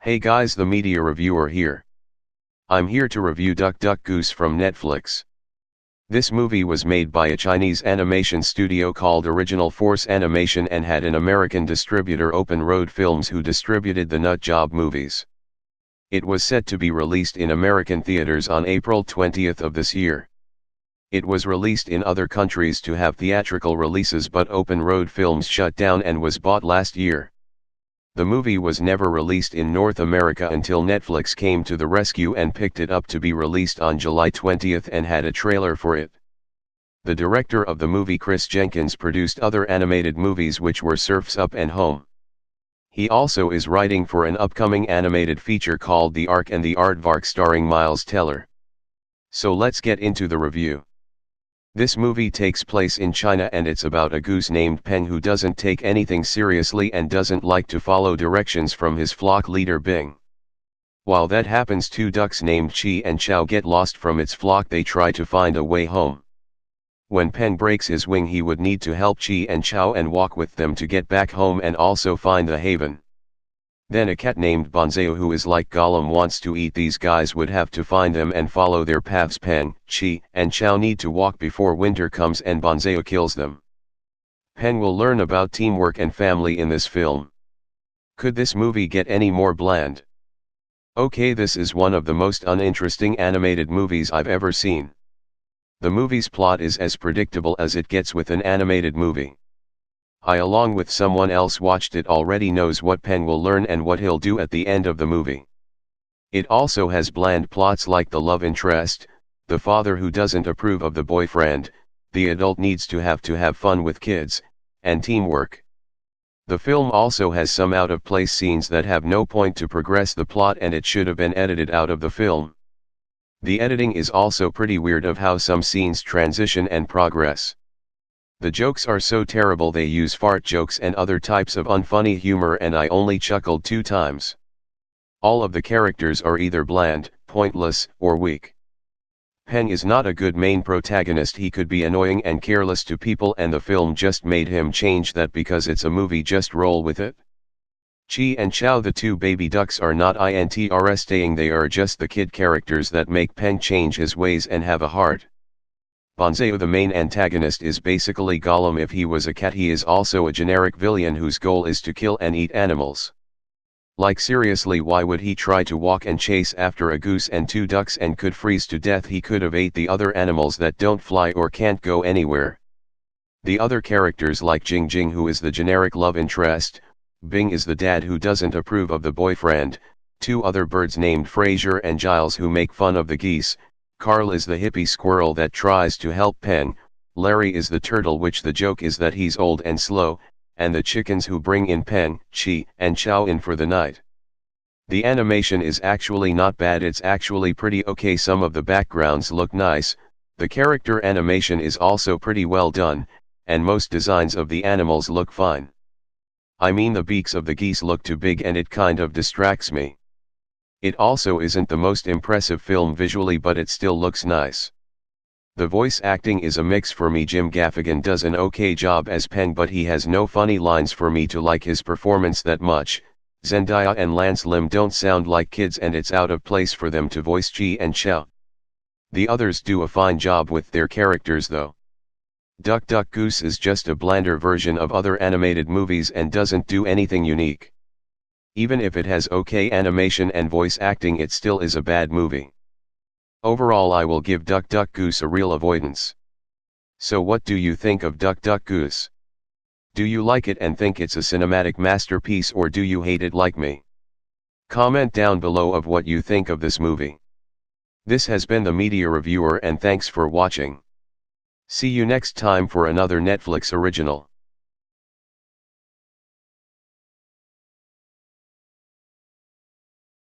Hey guys, the media reviewer here. I'm here to review Duck Duck Goose from Netflix. This movie was made by a Chinese animation studio called Original Force Animation and had an American distributor Open Road Films who distributed the Nut Job movies. It was set to be released in American theaters on April 20th of this year. It was released in other countries to have theatrical releases, but Open Road Films shut down and was bought last year. The movie was never released in North America until Netflix came to the rescue and picked it up to be released on July 20th and had a trailer for it. The director of the movie, Chris Jenkins, produced other animated movies which were Surf's Up and Home. He also is writing for an upcoming animated feature called The Ark and the Aardvark starring Miles Teller. So let's get into the review. This movie takes place in China and it's about a goose named Peng who doesn't take anything seriously and doesn't like to follow directions from his flock leader Bing. While that happens, two ducks named Chi and Chow get lost from its flock. They try to find a way home. When Peng breaks his wing, he would need to help Chi and Chow and walk with them to get back home and also find the haven. Then a cat named Bonzeo, who is like Gollum, wants to eat these guys, would have to find them and follow their paths. Peng, Chi, and Chow need to walk before winter comes and Bonzeo kills them. Peng will learn about teamwork and family in this film. Could this movie get any more bland? Okay, this is one of the most uninteresting animated movies I've ever seen. The movie's plot is as predictable as it gets with an animated movie. I, along with someone else, watched it already, knows what Peng will learn and what he'll do at the end of the movie. It also has bland plots like the love interest, the father who doesn't approve of the boyfriend, the adult needs to have fun with kids, and teamwork. The film also has some out-of-place scenes that have no point to progress the plot, and it should have been edited out of the film. The editing is also pretty weird of how some scenes transition and progress. The jokes are so terrible. They use fart jokes and other types of unfunny humor, and I only chuckled 2 times. All of the characters are either bland, pointless, or weak. Peng is not a good main protagonist. He could be annoying and careless to people, and the film just made him change that because it's a movie. Just roll with it. Chi and Chow, the 2 baby ducks, are not interesting. They are just the kid characters that make Peng change his ways and have a heart. Bonzeo, the main antagonist, is basically Gollum if he was a cat. He is also a generic villain whose goal is to kill and eat animals. Like, seriously, why would he try to walk and chase after a goose and 2 ducks and could freeze to death? He could have ate the other animals that don't fly or can't go anywhere. The other characters like Jing Jing, who is the generic love interest, Bing is the dad who doesn't approve of the boyfriend, 2 other birds named Fraser and Giles who make fun of the geese, Carl is the hippie squirrel that tries to help Peng, Larry is the turtle, which the joke is that he's old and slow, and the chickens who bring in Peng, Chi, and Chow in for the night. The animation is actually not bad. It's actually pretty okay. Some of the backgrounds look nice, the character animation is also pretty well done, and most designs of the animals look fine. I mean, the beaks of the geese look too big and it kind of distracts me. It also isn't the most impressive film visually, but it still looks nice. The voice acting is a mix for me. Jim Gaffigan does an okay job as Peng, but he has no funny lines for me to like his performance that much. Zendaya and Lance Lim don't sound like kids, and it's out of place for them to voice Chi and Chow. The others do a fine job with their characters though. Duck Duck Goose is just a blander version of other animated movies and doesn't do anything unique. Even if it has okay animation and voice acting, it still is a bad movie. Overall, I will give Duck Duck Goose a real avoidance. So what do you think of Duck Duck Goose? Do you like it and think it's a cinematic masterpiece, or do you hate it like me? Comment down below of what you think of this movie. This has been the Media Reviewer, and thanks for watching. See you next time for another Netflix original.